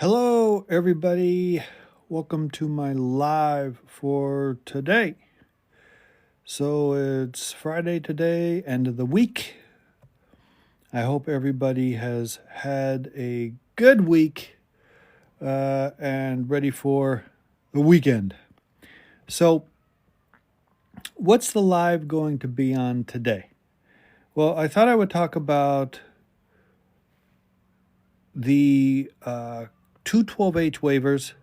Hello, everybody. Welcome to my live for today. So it's Friday today, end of the week. I hope everybody has had a good week and ready for the weekend. So, what's the live going to be on today? Well, I thought I would talk about the 212H waivers,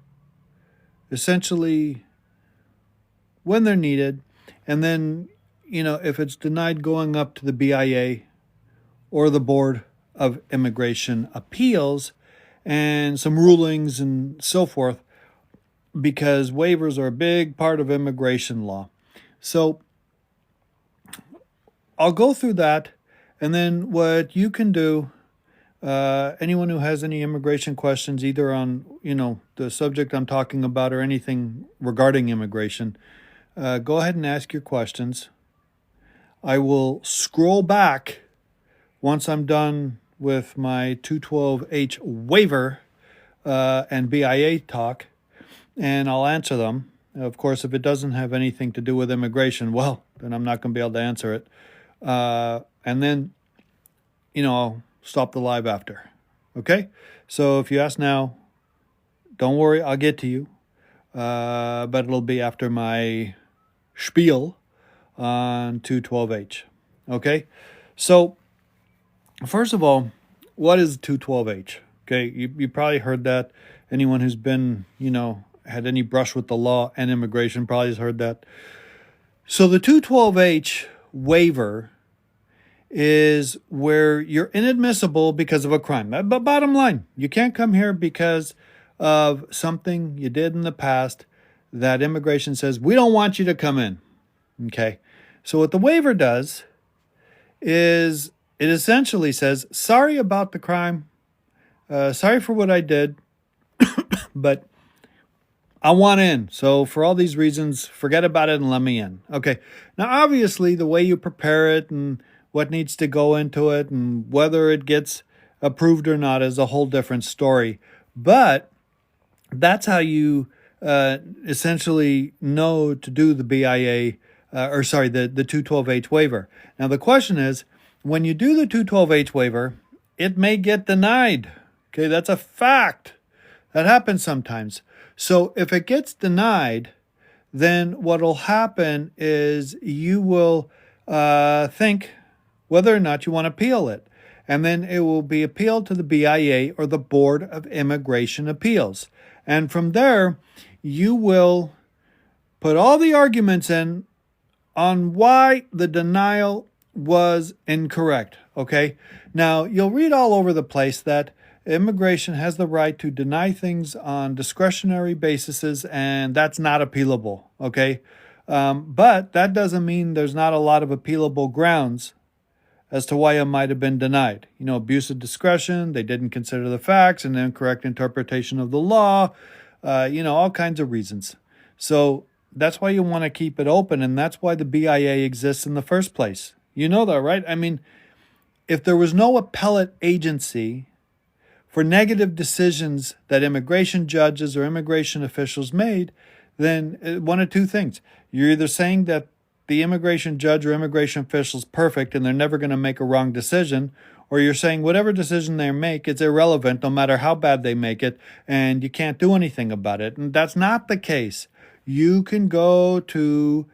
essentially when they're needed, and then, if it's denied, going up to the BIA or the Board of Immigration Appeals and some rulings and so forth, because waivers are a big part of immigration law. So I'll go through that, and then what you can do, anyone who has any immigration questions, either on, the subject I'm talking about or anything regarding immigration, go ahead and ask your questions. I will scroll back once I'm done with my 212H waiver and BIA talk, and I'll answer them. Of course, if it doesn't have anything to do with immigration, well, then I'm not going to be able to answer it. And then, I'll stop the live after. Okay? So if you ask now, don't worry, I'll get to you. But it'll be after my spiel on 212H. Okay? So, first of all, what is 212H? Okay, you probably heard that. Anyone who's been, had any brush with the law and immigration probably has heard that. So the 212H waiver is where you're inadmissible because of a crime. But bottom line, you can't come here because of something you did in the past that immigration says, we don't want you to come in. Okay, so what the waiver does is it essentially says, sorry about the crime, sorry for what I did, but I want in. So for all these reasons, forget about it and let me in. Okay, now obviously the way you prepare it and what needs to go into it and whether it gets approved or not is a whole different story. But that's how you essentially know to do the BIA, the 212H waiver. Now the question is, when you do the 212H waiver, it may get denied. Okay, that's a fact. That happens sometimes. So if it gets denied, then what will happen is you will think whether or not you want to appeal it. And then it will be appealed to the BIA or the Board of Immigration Appeals. And from there, you will put all the arguments in on why the denial was incorrect. Okay? Now, you'll read all over the place that immigration has the right to deny things on discretionary bases, and that's not appealable. Okay? But that doesn't mean there's not a lot of appealable grounds as to why it might have been denied. Abuse of discretion, they didn't consider the facts, an incorrect interpretation of the law, all kinds of reasons. So that's why you want to keep it open, and that's why the BIA exists in the first place. You know that, right? I mean, if there was no appellate agency for negative decisions that immigration judges or immigration officials made, then one of two things. You're either saying that the immigration judge or immigration official is perfect and they're never going to make a wrong decision, or you're saying whatever decision they make, it's irrelevant no matter how bad they make it, and you can't do anything about it. And that's not the case. You can go to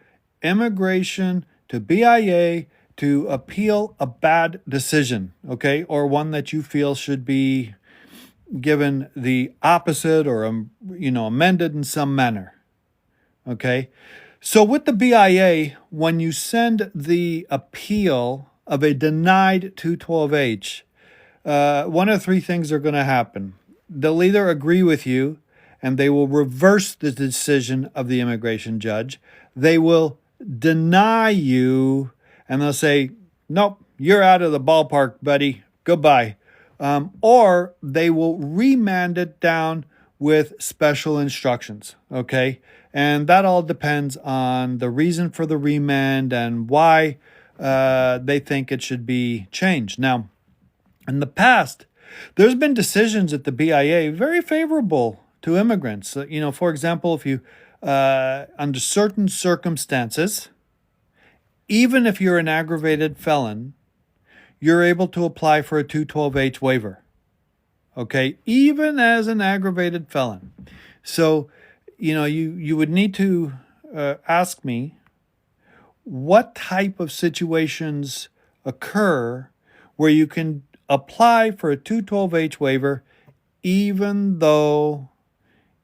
immigration, to BIA, to appeal a bad decision, okay, or one that you feel should be given the opposite or, amended in some manner, okay? So with the BIA, when you send the appeal of a denied 212H, one of three things are going to happen. They'll either agree with you and they will reverse the decision of the immigration judge. They will deny you and they'll say, nope, you're out of the ballpark, buddy. Goodbye. Or they will remand it down with special instructions, okay? And that all depends on the reason for the remand and why they think it should be changed. Now, in the past, There's been decisions at the BIA very favorable to immigrants. For example, if you, under certain circumstances, even if you're an aggravated felon, you're able to apply for a 212H waiver. Okay, even as an aggravated felon. So, you would need to ask me what type of situations occur where you can apply for a 212H waiver even though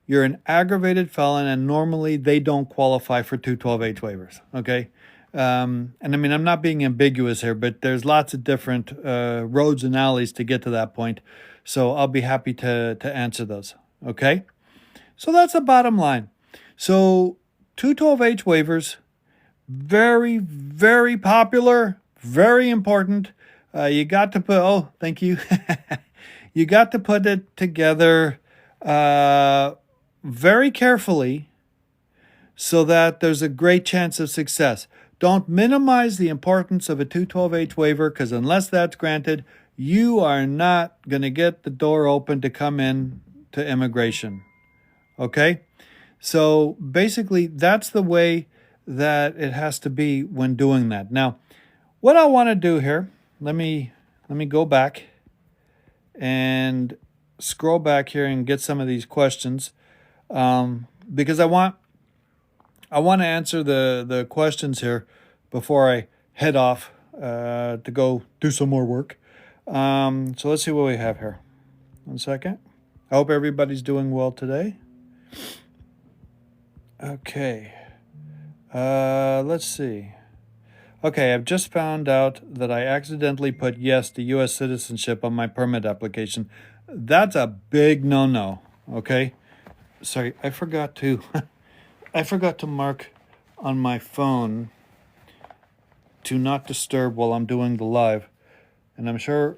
you're an aggravated felon and normally they don't qualify for 212H waivers. Okay. And I mean, I'm not being ambiguous here, but there's lots of different roads and alleys to get to that point. So I'll be happy to answer those. Okay. So that's the bottom line. So 212H waivers, very, very popular, very important. You got to put, thank you. You got to put it together very carefully so that there's a great chance of success. Don't minimize the importance of a 212H waiver, because unless that's granted, you are not going to get the door open to come in to immigration. Okay? So basically, that's the way that it has to be when doing that. Now, what I want to do here, let me go back and scroll back here and get some of these questions, because I want to answer the questions here before I head off to go do some more work. So let's see what we have here. 1 second. I hope everybody's doing well today. Okay. Let's see. Okay, I've just found out that I accidentally put yes to U.S. citizenship on my permit application. That's a big no-no, okay? Sorry, I forgot to mark on my phone to not disturb while I'm doing the live. And I'm sure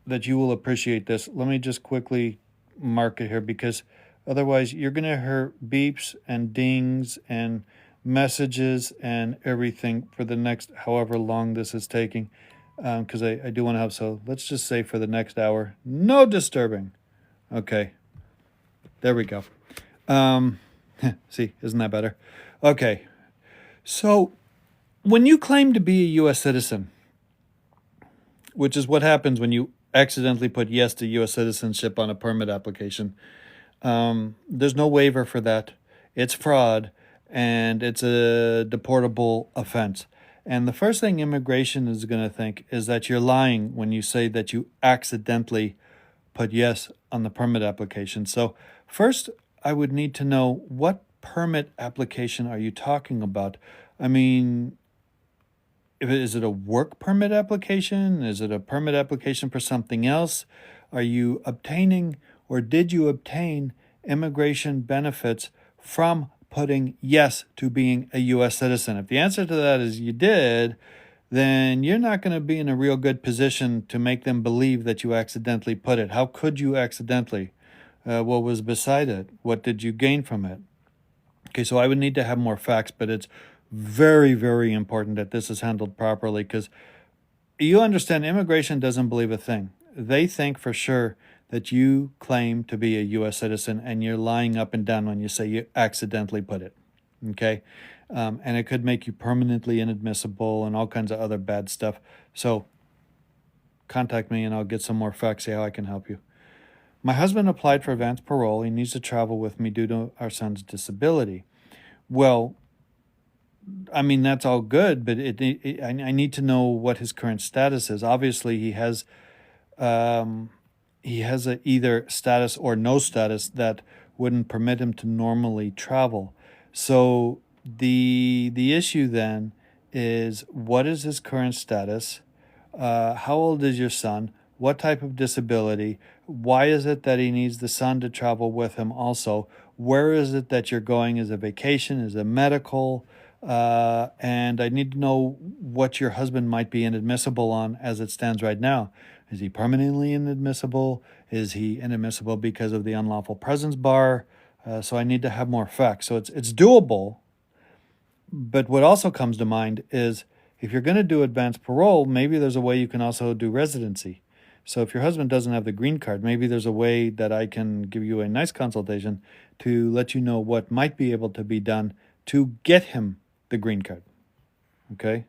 that you will appreciate this. Let me just quickly mark it here, because otherwise you're going to hear beeps and dings and messages and everything for the next however long this is taking, because I do want to have, so let's just say for the next hour, no disturbing. Okay, there we go. See, isn't that better? Okay, so when you claim to be a U.S. citizen, which is what happens when you accidentally put yes to U.S. citizenship on a permit application, there's no waiver for that. It's fraud, and it's a deportable offense. And the first thing immigration is going to think is that you're lying when you say that you accidentally put yes on the permit application. So first, I would need to know, what permit application are you talking about? I mean, is it a work permit application? Is it a permit application for something else? Are you obtaining, or did you obtain immigration benefits from putting yes to being a U.S. citizen? If the answer to that is you did, then you're not going to be in a real good position to make them believe that you accidentally put it. How could you accidentally? What was beside it? What did you gain from it? Okay, so I would need to have more facts, but it's very, very important that this is handled properly, because you understand, immigration doesn't believe a thing. They think for sure that you claim to be a U.S. citizen, and you're lying up and down when you say you accidentally put it, okay? And it could make you permanently inadmissible and all kinds of other bad stuff. So contact me and I'll get some more facts, see how I can help you. My husband applied for advance parole. He needs to travel with me due to our son's disability. Well, I mean, that's all good, but I need to know what his current status is. Obviously, he has a either status or no status that wouldn't permit him to normally travel. So the issue then is, what is his current status? How old is your son? What type of disability? Why is it that he needs the son to travel with him also? Where is it that you're going? Is it vacation? Is it medical? And I need to know what your husband might be inadmissible on as it stands right now. Is he permanently inadmissible? Is he inadmissible because of the unlawful presence bar? So I need to have more facts. So it's doable. But what also comes to mind is, if you're going to do advanced parole, maybe there's a way you can also do residency. So if your husband doesn't have the green card, maybe there's a way that I can give you a nice consultation to let you know what might be able to be done to get him the green card. Okay?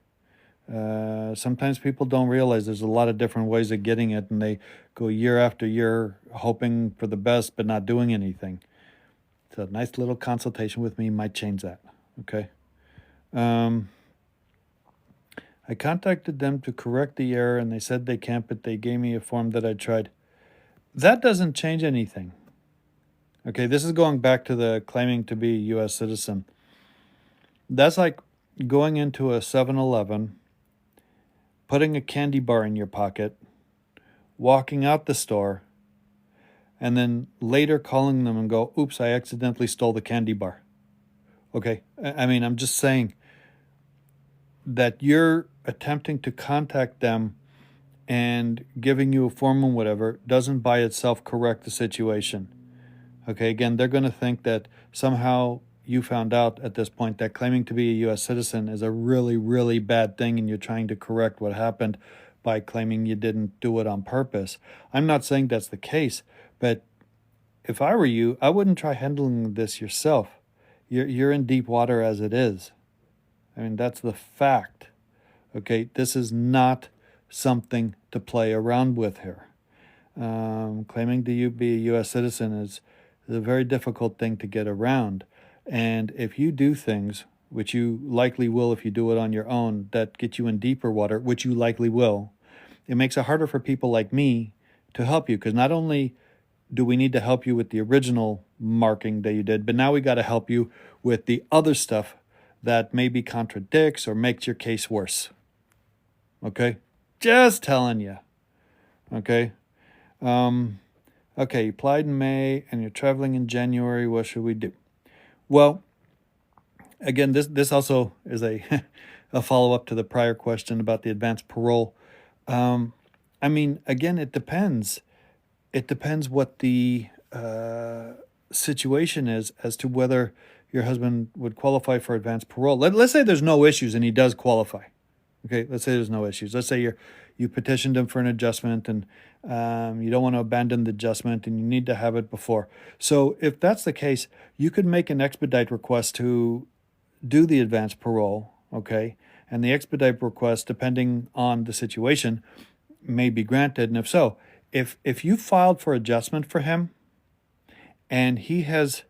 Sometimes people don't realize there's a lot of different ways of getting it, and they go year after year hoping for the best but not doing anything. So a nice little consultation with me might change that. Okay? I contacted them to correct the error, and they said they can't, but they gave me a form that I tried. That doesn't change anything. Okay, this is going back to the claiming to be a U.S. citizen. That's like going into a 7-Eleven, putting a candy bar in your pocket, walking out the store, and then later calling them and go, oops, I accidentally stole the candy bar. Okay, I mean, I'm just saying that you're attempting to contact them and giving you a form and whatever doesn't by itself correct the situation. Okay, again, they're going to think that somehow you found out at this point that claiming to be a U.S. citizen is a really, really bad thing, and you're trying to correct what happened by claiming you didn't do it on purpose. I'm not saying that's the case, but if I were you, I wouldn't try handling this yourself. You're in deep water as it is. I mean, that's the fact. Okay, this is not something to play around with here. Claiming to be a U.S. citizen is a very difficult thing to get around. And if you do things, which you likely will if you do it on your own, that get you in deeper water, which you likely will, it makes it harder for people like me to help you. Because not only do we need to help you with the original marking that you did, but now we got to help you with the other stuff that maybe contradicts or makes your case worse. Okay? Just telling you. Okay? Okay, you applied in May and you're traveling in January. What should we do? Well, again, this also is a follow-up to the prior question about the advanced parole. I mean, again, it depends. It depends what the situation is as to whether your husband would qualify for advanced parole. Let's say there's no issues and he does qualify. Okay, let's say there's no issues. Let's say you petitioned him for an adjustment and you don't want to abandon the adjustment and you need to have it before. So if that's the case, you could make an expedite request to do the advanced parole, okay? And the expedite request, depending on the situation, may be granted. And if so, if you filed for adjustment for him and he has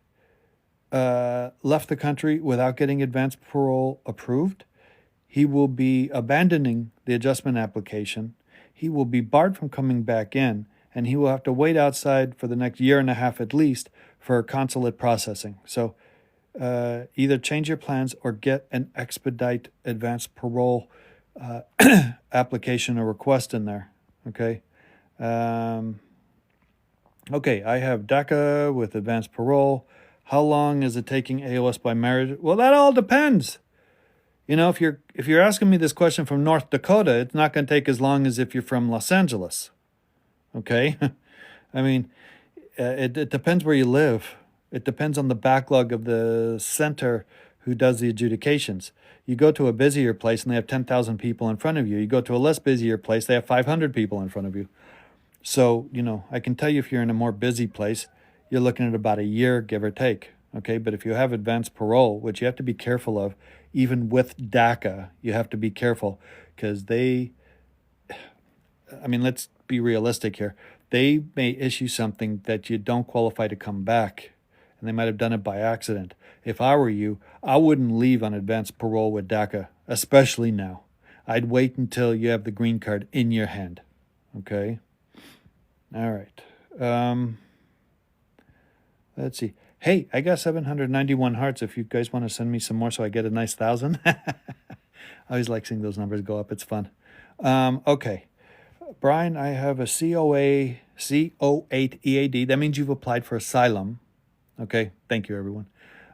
left the country without getting advanced parole approved, he will be abandoning the adjustment application. He will be barred from coming back in, and he will have to wait outside for the next year and a half at least for consulate processing. So either change your plans or get an expedite advanced parole application or request in there. Okay. Okay, I have DACA with advanced parole. How long is it taking AOS by marriage? Well, that all depends. You know, if you're asking me this question from North Dakota, it's not going to take as long as if you're from Los Angeles. Okay? I mean, it depends where you live. It depends on the backlog of the center who does the adjudications. You go to a busier place and they have 10,000 people in front of you. You go to a less busier place, they have 500 people in front of you. So, you know, I can tell you if you're in a more busy place, you're looking at about a year, give or take. Okay, but if you have advanced parole, which you have to be careful of, even with DACA, you have to be careful because let's be realistic here. They may issue something that you don't qualify to come back, and they might have done it by accident. If I were you, I wouldn't leave on advanced parole with DACA, especially now. I'd wait until you have the green card in your hand. Okay? All right. Let's see. Hey, I got 791 hearts if you guys want to send me some more so I get a nice 1,000. I always like seeing those numbers go up. It's fun. Okay. Brian, I have a CO8 EAD. That means you've applied for asylum. Okay. Thank you, everyone.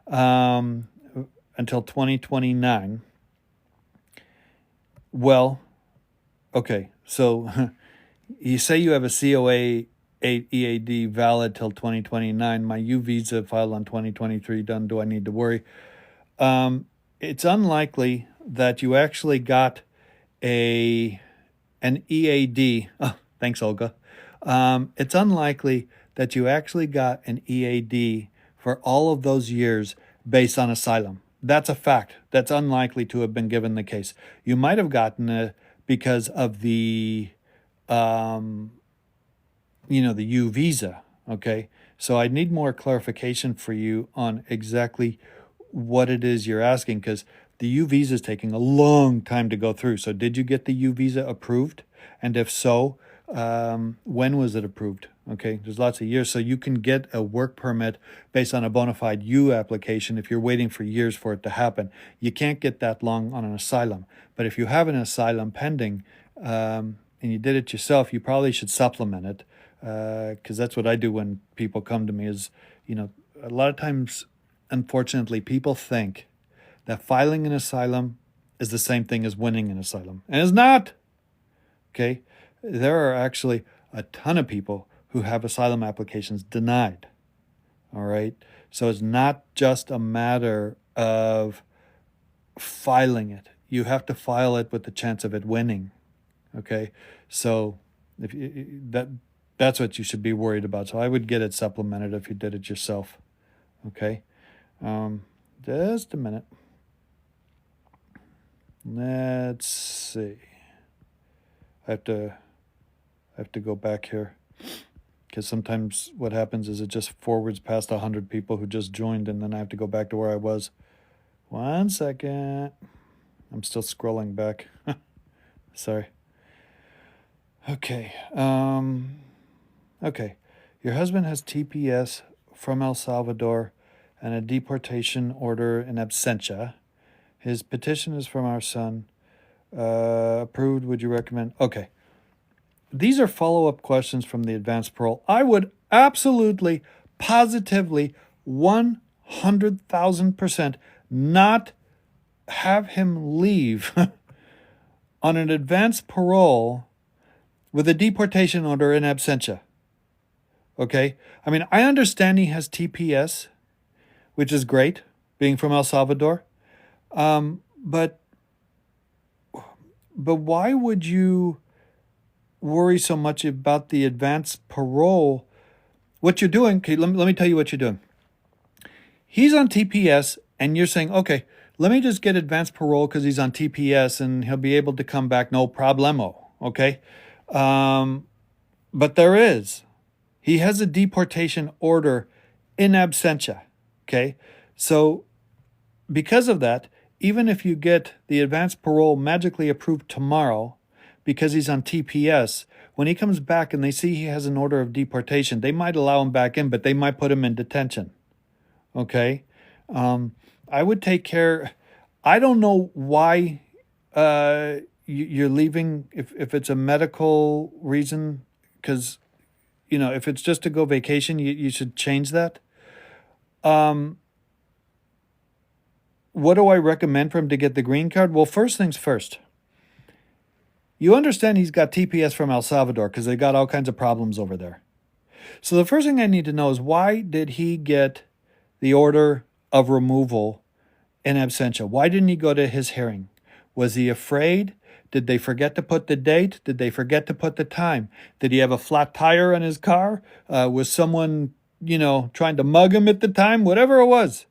Until 2029. Well, okay. So you say you have a COA 8 EAD valid till 2029. My U visa filed on 2023 done. Do I need to worry? It's unlikely that you actually got an EAD. Oh, thanks, Olga. it's unlikely that you actually got an EAD for all of those years based on asylum. That's a fact. That's unlikely to have been given the case. You might have gotten it because of the, um, the U visa. Okay. So I need more clarification for you on exactly what it is you're asking, because the U visa is taking a long time to go through. So did you get the U visa approved? And if so, when was it approved? Okay, there's lots of years. So you can get a work permit based on a bona fide U application if you're waiting for years for it to happen. You can't get that long on an asylum. But if you have an asylum pending, and you did it yourself, you probably should supplement it, because that's what I do when people come to me is, a lot of times, unfortunately, people think that filing an asylum is the same thing as winning an asylum. And it's not. Okay? There are actually a ton of people who have asylum applications denied. All right? So it's not just a matter of filing it. You have to file it with the chance of it winning. Okay? So if you, that's what you should be worried about. So I would get it supplemented if you did it yourself. Okay? Just a minute. Let's see. I have to go back here, because sometimes what happens is it just forwards past 100 people who just joined, and then I have to go back to where I was. 1 second. I'm still scrolling back. Sorry. Okay. Okay. Your husband has TPS from El Salvador and a deportation order in absentia. His petition is from our son. Approved. Would you recommend? Okay. These are follow-up questions from the advanced parole. I would absolutely, positively, 100,000% not have him leave on an advanced parole with a deportation order in absentia. Okay? I mean, I understand he has TPS, which is great, being from El Salvador. But why would you worry so much about the advanced parole? What you're doing, okay, let me tell you what you're doing. He's on TPS, and you're saying, okay, let me just get advanced parole because he's on TPS and he'll be able to come back, no problemo, okay? But he has a deportation order in absentia, okay? So because of that, even if you get the advanced parole magically approved tomorrow, because he's on TPS, when he comes back and they see he has an order of deportation, they might allow him back in, but they might put him in detention. Okay? I would take care. I don't know why you're leaving, if it's a medical reason, because, if it's just to go vacation, you should change that. What do I recommend for him to get the green card? Well, first things first. You understand he's got TPS from El Salvador because they got all kinds of problems over there. So the first thing I need to know is, why did he get the order of removal in absentia? Why didn't he go to his hearing? Was he afraid? Did they forget to put the date? Did they forget to put the time? Did he have a flat tire on his car? Was someone, trying to mug him at the time? Whatever it was.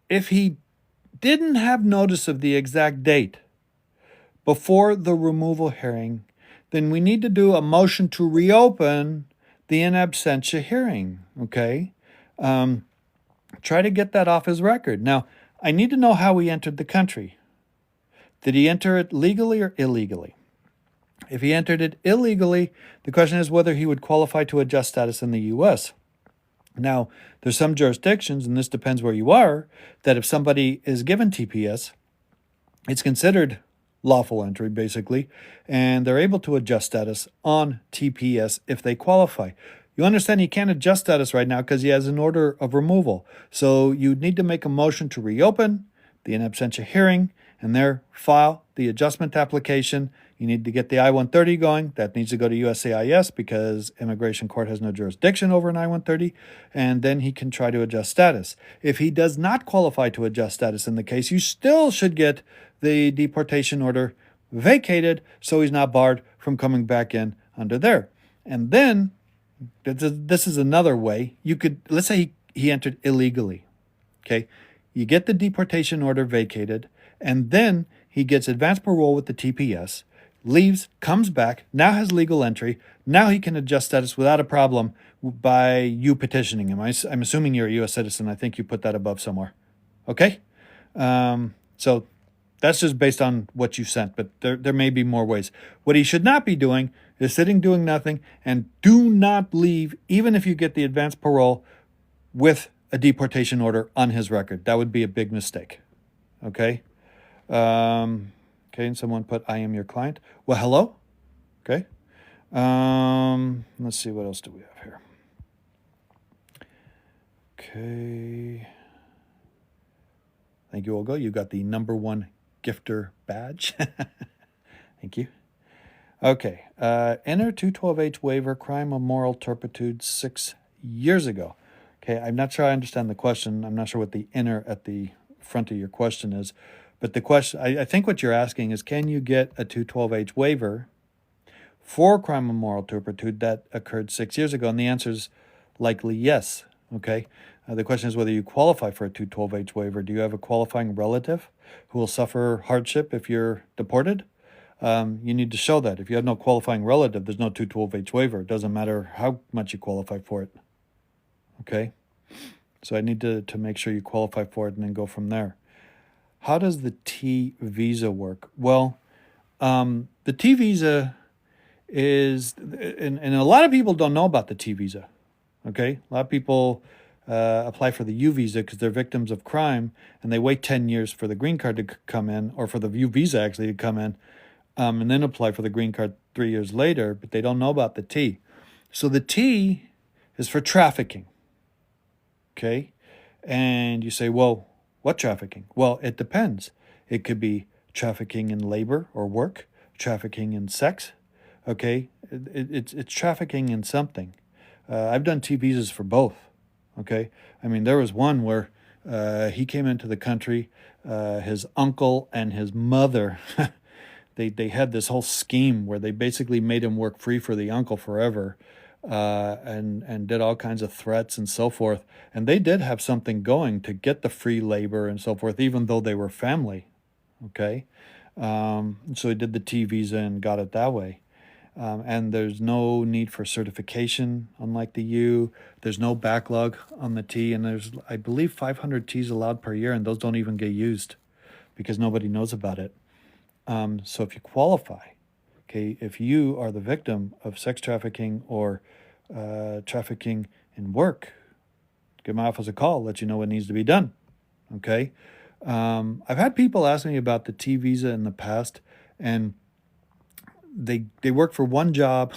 If he didn't have notice of the exact date before the removal hearing, then we need to do a motion to reopen the in absentia hearing, okay? Try to get that off his record. Now, I need to know how he entered the country. Did he enter it legally or illegally? If he entered it illegally, the question is whether he would qualify to adjust status in the U.S. Now, there's some jurisdictions, and this depends where you are, that if somebody is given TPS, it's considered lawful entry, basically, and they're able to adjust status on TPS if they qualify. You understand he can't adjust status right now because he has an order of removal. So you need to make a motion to reopen the in absentia hearing and there file the adjustment application. You need to get the I-130 going. That needs to go to USCIS because immigration court has no jurisdiction over an I-130, and then he can try to adjust status. If he does not qualify to adjust status in the case, you still should get the deportation order vacated so he's not barred from coming back in under there. And then, this is another way. You could, let's say he entered illegally. Okay. You get the deportation order vacated, and then he gets advanced parole with the TPS, leaves, comes back, now has legal entry. Now he can adjust status without a problem by you petitioning him. I'm assuming you're a U.S. citizen. I think you put that above somewhere. Okay? So that's just based on what you sent, but there may be more ways. What he should not be doing is sitting doing nothing, and do not leave, even if you get the advanced parole with a deportation order on his record. That would be a big mistake. Okay? Okay, and someone put, I am your client. Well, hello? Okay. Let's see, what else do we have here? Okay. Thank you, Olga. You got the #1 gifter badge. Thank you. Okay. Enter 212H waiver, crime of moral turpitude 6 years ago. Okay, I'm not sure I understand the question. I'm not sure what the enter at the front of your question is. But the question, I think what you're asking is, can you get a 212H waiver for crime of moral turpitude that occurred 6 years ago? And the answer is likely yes. Okay. The question is whether you qualify for a 212H waiver. Do you have a qualifying relative who will suffer hardship if you're deported? You need to show that. If you have no qualifying relative, there's no 212H waiver. It doesn't matter how much you qualify for it. Okay? So I need to make sure you qualify for it and then go from there. How does the T visa work? Well, the T visa is, and a lot of people don't know about the T visa. Okay? A lot of people apply for the U visa because they're victims of crime, and they wait 10 years for the green card to come in, or for the U visa actually to come in, and then apply for the green card 3 years later, but they don't know about the T. So the T is for trafficking. Okay? And you say, well, what trafficking? Well, it depends. It could be trafficking in labor or work, trafficking in sex. Okay? It's trafficking in something. I've done T visas for both. Okay? I mean, there was one where he came into the country, his uncle and his mother, they had this whole scheme where they basically made him work free for the uncle forever. And did all kinds of threats and so forth. And they did have something going to get the free labor and so forth, even though they were family. Okay? So he did the T visa and got it that way. And there's no need for certification, unlike the U. There's no backlog on the T. And there's, I believe, 500 Ts allowed per year, and those don't even get used because nobody knows about it. So if you qualify, okay, if you are the victim of sex trafficking or trafficking in work, give my office a call, let you know what needs to be done. Okay? I've had people ask me about the T visa in the past, and they worked for one job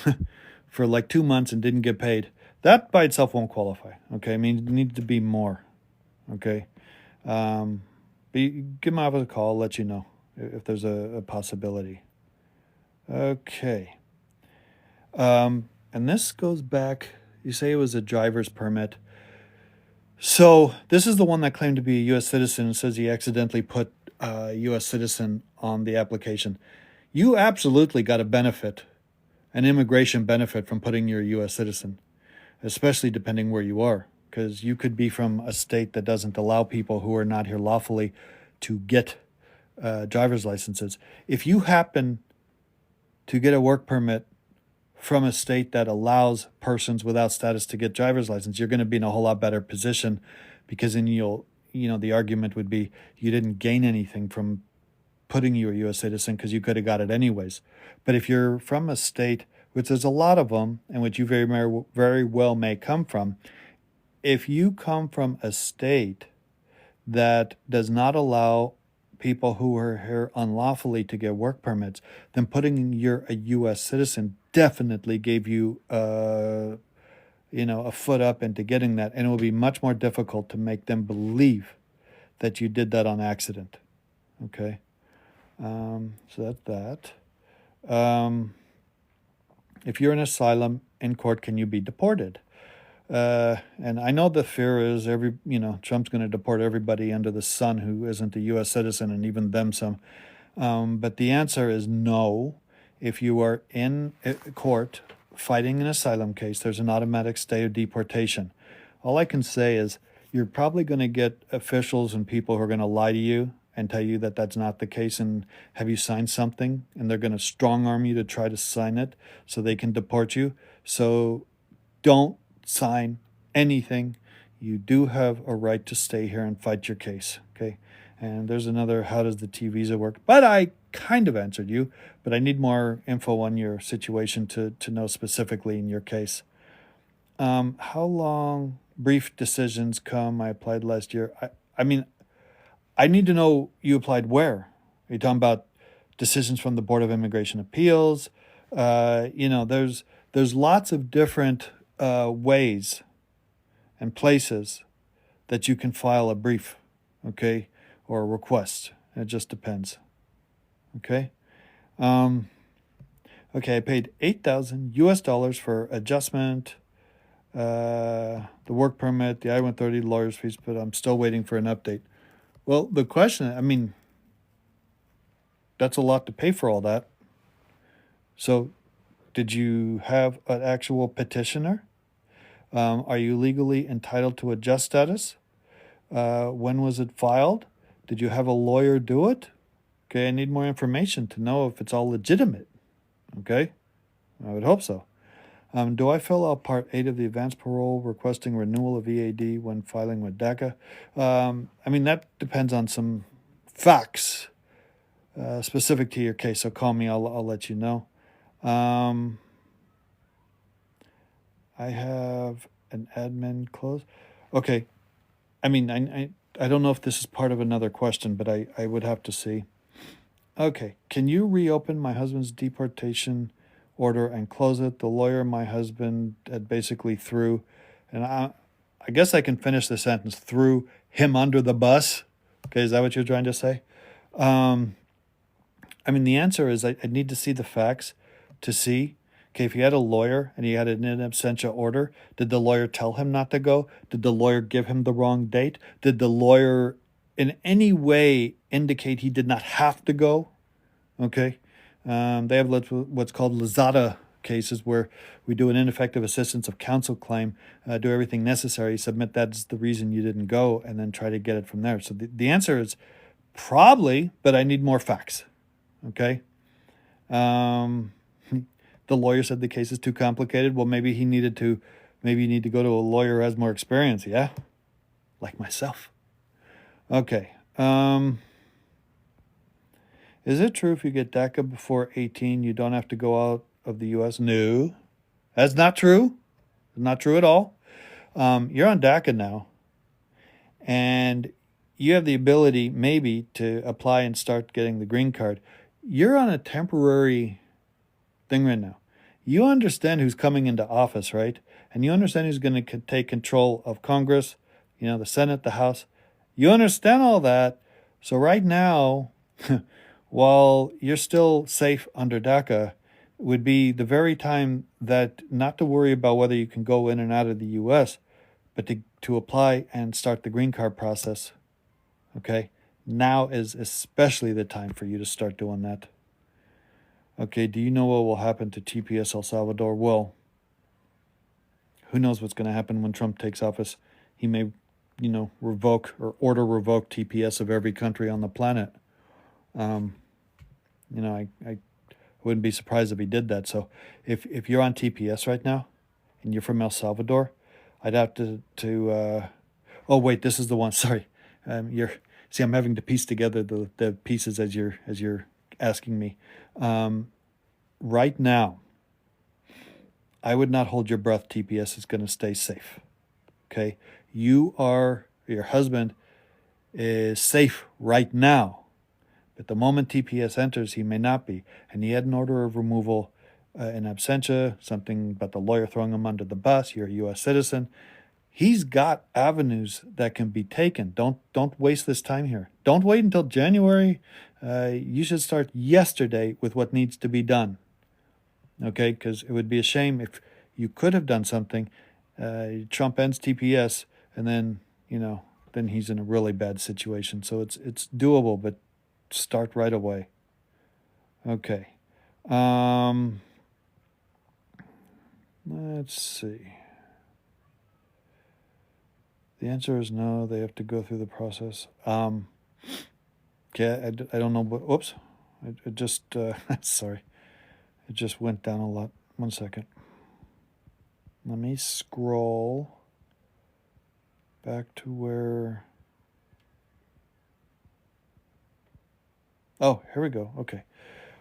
for like 2 months and didn't get paid. That by itself won't qualify. Okay? I mean, it needs to be more. Okay? But give my office a call, let you know if there's a possibility. Okay. And this goes back, you say it was a driver's permit. So this is the one that claimed to be a U.S. citizen and says he accidentally put U.S. citizen on the application. You absolutely got a benefit, an immigration benefit from putting your U.S. citizen, especially depending where you are, because you could be from a state that doesn't allow people who are not here lawfully to get driver's licenses. If you happen to get a work permit from a state that allows persons without status to get driver's license, you're going to be in a whole lot better position, because then the argument would be you didn't gain anything from putting you a U.S. citizen because you could have got it anyways. But if you're from a state, which there's a lot of them, and which you very well may come from, if you come from a state that does not allow people who are here unlawfully to get work permits, then putting you're a U.S. citizen definitely gave you a foot up into getting that, and it will be much more difficult to make them believe that you did that on accident. Okay, so that's that. If you're in asylum in court, can you be deported? And I know the fear is Trump's going to deport everybody under the sun who isn't a U.S. citizen, and even them some. But the answer is no. If you are in court fighting an asylum case, there's an automatic stay of deportation. All I can say is you're probably going to get officials and people who are going to lie to you and tell you that that's not the case and have you sign something, and they're going to strong arm you to try to sign it so they can deport you. So don't sign anything. You do have a right to stay here and fight your case. Okay. And there's another, how does the T visa work? But I kind of answered you, but I need more info on your situation to know specifically in your case. How long brief decisions come? I applied last year. I mean, I need to know you applied where. Are you talking about decisions from the Board of Immigration Appeals? There's lots of different ways and places that you can file a brief, okay, or a request. It just depends. Okay. Okay, I paid $8,000 for adjustment, the work permit, the I-130, lawyer's fees, but I'm still waiting for an update. Well, the question, I mean, that's a lot to pay for all that. So, did you have an actual petitioner? Are you legally entitled to adjust status? When was it filed? Did you have a lawyer do it? Okay, I need more information to know if it's all legitimate. Okay, I would hope so. Do I fill out Part 8 of the advance parole requesting renewal of EAD when filing with DACA? I mean, that depends on some facts specific to your case, so call me, I'll let you know. I have an admin close. Okay, I mean, I don't know if this is part of another question, but I would have to see. Okay, can you reopen my husband's deportation order and close it? The lawyer my husband had basically threw, and I guess I can finish the sentence, threw him under the bus. Okay, is that what you're trying to say? I mean, the answer is I need to see the facts to see. Okay, if he had a lawyer and he had an in absentia order, did the lawyer tell him not to go? Did the lawyer give him the wrong date? Did the lawyer in any way indicate he did not have to go? Okay. They have what's called Lozada cases where we do an ineffective assistance of counsel claim, do everything necessary, submit that's the reason you didn't go, and then try to get it from there. So the answer is probably, but I need more facts. Okay. The lawyer said the case is too complicated. Well, maybe you need to go to a lawyer who has more experience. Yeah. Like myself. Okay. Is it true if you get DACA before 18, you don't have to go out of the U.S.? No, that's not true. Not true at all. You're on DACA now, and you have the ability maybe to apply and start getting the green card. You're on a temporary thing right now. You understand who's coming into office, right? And you understand who's going to take control of Congress, the Senate, the House. You understand all that. So right now, while you're still safe under DACA, would be the very time that not to worry about whether you can go in and out of the U.S., but to apply and start the green card process. Okay? Now is especially the time for you to start doing that. Okay, do you know what will happen to TPS El Salvador? Well, who knows what's going to happen when Trump takes office. He may, revoke or revoke TPS of every country on the planet. I wouldn't be surprised if he did that. So if you're on TPS right now and you're from El Salvador, I'd have to oh wait, this is the one. Sorry. I'm having to piece together the pieces as you're asking me. Right now, I would not hold your breath. TPS is going to stay safe. Okay? Your husband is safe right now. But the moment TPS enters, he may not be. And he had an order of removal in absentia, something about the lawyer throwing him under the bus. You're a U.S. citizen. He's got avenues that can be taken. Don't waste this time here. Don't wait until January. You should start yesterday with what needs to be done. Okay? Because it would be a shame if you could have done something. Trump ends TPS, and then, then he's in a really bad situation. So it's doable, but start right away. Okay. Let's see. The answer is no. They have to go through the process. Yeah, I don't know. But whoops, it just sorry, it just went down a lot. 1 second. Let me scroll back to where. Oh, here we go. Okay.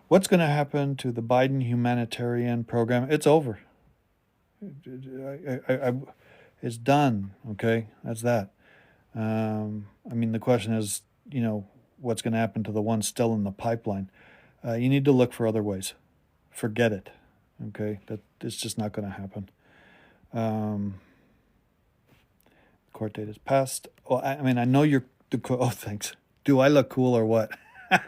What's going to happen to the Biden humanitarian program? It's over. It's done. Okay, that's that. I mean, the question is, what's going to happen to the ones still in the pipeline? You need to look for other ways. Forget it. Okay, that it's just not going to happen. Court date is passed. Well, I mean, I know you're. Oh, thanks. Do I look cool or what? I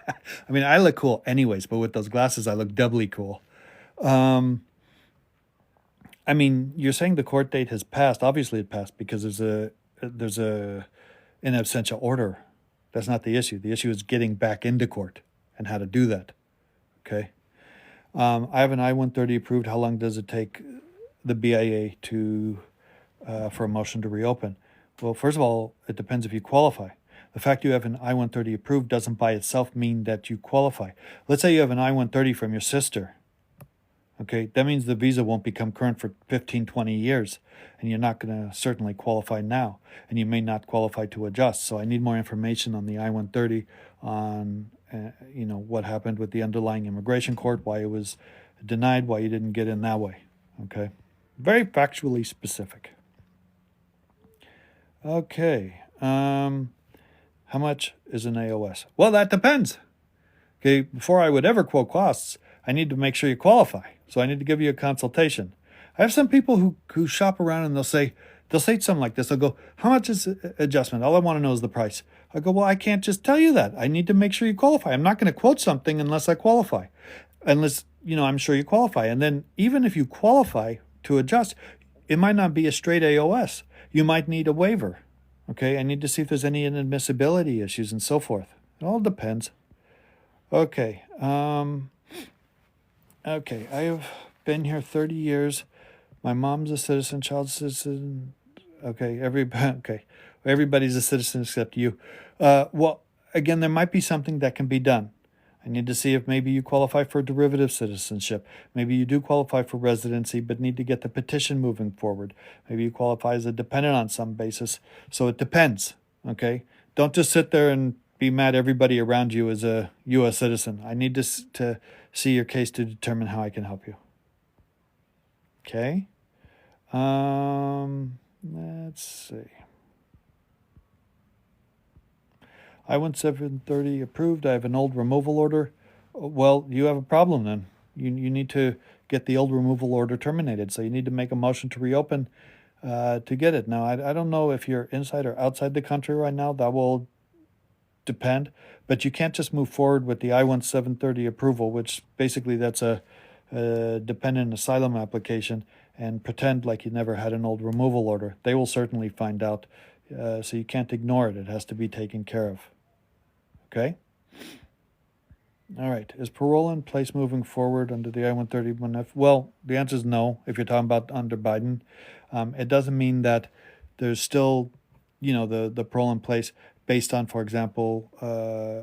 mean, I look cool anyways, but with those glasses, I look doubly cool. I mean, you're saying the court date has passed. Obviously, it passed because there's a in absentia order. That's not the issue. The issue is getting back into court and how to do that. Okay. I have an I-130 approved. How long does it take the BIA to for a motion to reopen? Well, first of all, it depends if you qualify. The fact you have an I-130 approved doesn't by itself mean that you qualify. Let's say you have an I-130 from your sister. Okay, that means the visa won't become current for 15, 20 years, and you're not going to certainly qualify now, and you may not qualify to adjust. So I need more information on the I-130, on what happened with the underlying immigration court, why it was denied, why you didn't get in that way. Okay, very factually specific. Okay, how much is an AOS? Well, that depends. Okay, before I would ever quote costs, I need to make sure you qualify. So I need to give you a consultation. I have some people who shop around and they'll say something like this. They'll go, how much is adjustment? All I want to know is the price. I go, well, I can't just tell you that. I need to make sure you qualify. I'm not going to quote something unless I qualify. Unless, I'm sure you qualify. And then even if you qualify to adjust, it might not be a straight AOS. You might need a waiver. Okay, I need to see if there's any inadmissibility issues and so forth. It all depends. Okay. Okay, I have been here 30 years. My mom's a citizen, child's a citizen. Okay, everybody's a citizen except you. Well, again, there might be something that can be done. I need to see if maybe you qualify for derivative citizenship. Maybe you do qualify for residency, but need to get the petition moving forward. Maybe you qualify as a dependent on some basis. So it depends, okay? Don't just sit there and be mad everybody around you is a U.S. citizen. I need to see your case to determine how I can help you. Okay? Let's see. I-1730 approved. I have an old removal order. Well, you have a problem then. You need to get the old removal order terminated. So you need to make a motion to reopen to get it. Now, I don't know if you're inside or outside the country right now. That will depend. But you can't just move forward with the I-1730 approval, which basically that's a dependent asylum application, and pretend like you never had an old removal order. They will certainly find out. So you can't ignore it. It has to be taken care of. Okay? All right. Is parole in place moving forward under the I-131F? Well, the answer is no, if you're talking about under Biden. It doesn't mean that there's still, the parole in place based on, for example,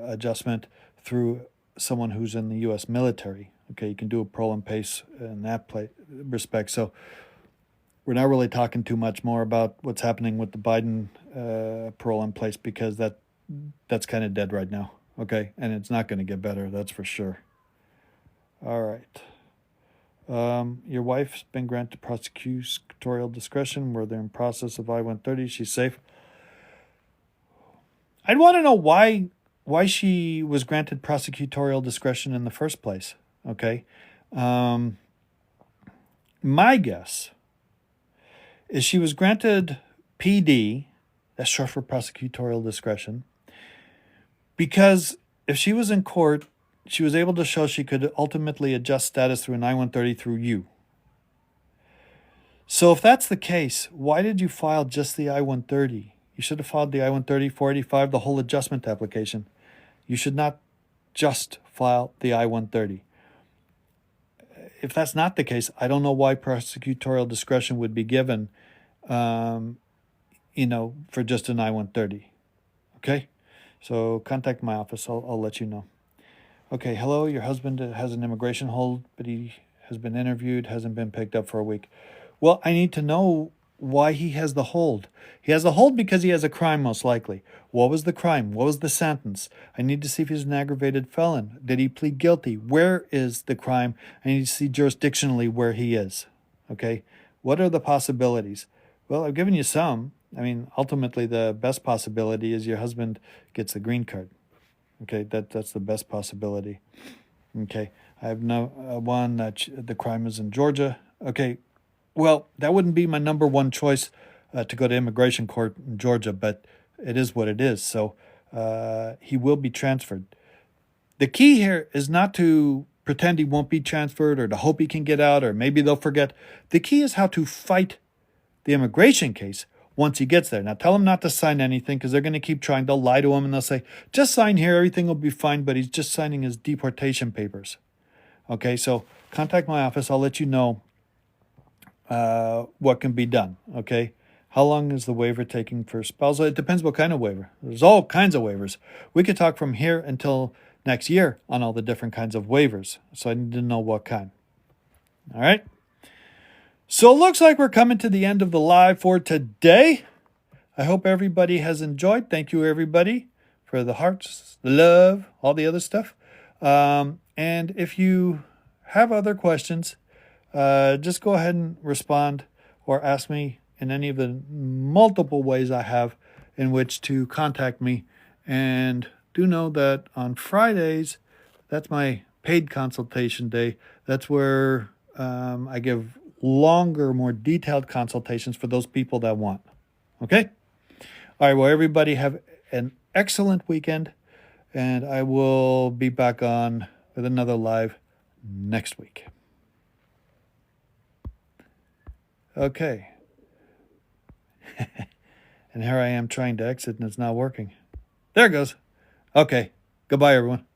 adjustment through someone who's in the U.S. military. Okay, you can do a parole in place in that respect. So we're not really talking too much more about what's happening with the Biden parole in place, because that's kind of dead right now. Okay, and it's not going to get better, that's for sure. All right. Your wife's been granted prosecutorial discretion. Where they're in process of I-130. She's safe. I'd want to know why she was granted prosecutorial discretion in the first place. Okay. My guess is she was granted PD, that's short for prosecutorial discretion, because if she was in court, she was able to show she could ultimately adjust status through an I-130 through you. So if that's the case, why did you file just the I-130? You should have filed the I-130, 485, the whole adjustment application. You should not just file the I-130. if that's not the case, I don't know why prosecutorial discretion would be given, for just an I-130. Okay? So contact my office. I'll let you know. Okay, hello, your husband has an immigration hold, but he has been interviewed, hasn't been picked up for a week. Well, I need to know why he has the hold. He has the hold because he has a crime, most likely. What was the crime? What was the sentence? I need to see if he's an aggravated felon. Did he plead guilty? Where is the crime? I need to see jurisdictionally where he is. Okay? What are the possibilities? Well, I've given you some. I mean, ultimately, the best possibility is your husband gets the green card. Okay, that's the best possibility. Okay, I have one that the crime is in Georgia. Okay, well, that wouldn't be my number one choice to go to immigration court in Georgia, but it is what it is. So he will be transferred. The key here is not to pretend he won't be transferred or to hope he can get out or maybe they'll forget. The key is how to fight the immigration case once he gets there. Now, tell him not to sign anything because they're going to keep trying. They'll lie to him and they'll say, just sign here, everything will be fine, but he's just signing his deportation papers. Okay, so contact my office. I'll let you know what can be done. Okay, how long is the waiver taking for spousal? It depends what kind of waiver. There's all kinds of waivers. We could talk from here until next year on all the different kinds of waivers. So I need to know what kind. All right. So it looks like we're coming to the end of the live for today. I hope everybody has enjoyed. Thank you, everybody, for the hearts, the love, all the other stuff. And if you have other questions, just go ahead and respond or ask me in any of the multiple ways I have in which to contact me. And do know that on Fridays, that's my paid consultation day. That's where I give longer, more detailed consultations for those people that want. Okay? All right, well, everybody have an excellent weekend, and I will be back on with another live next week. Okay. And here I am trying to exit, and it's not working. There it goes. Okay. Goodbye, everyone.